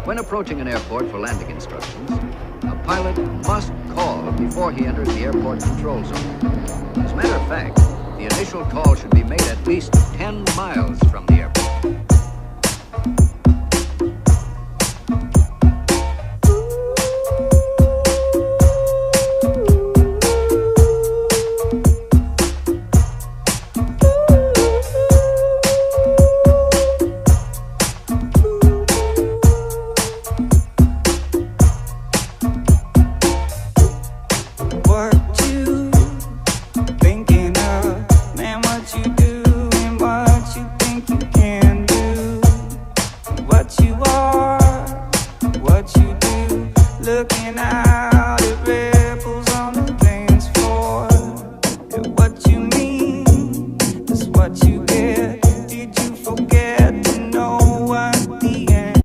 When approaching an airport for landing instructions, a pilot must call before he enters the airport control zone. As a matter of fact, the initial call should be made at least 10 miles from the airport. Looking out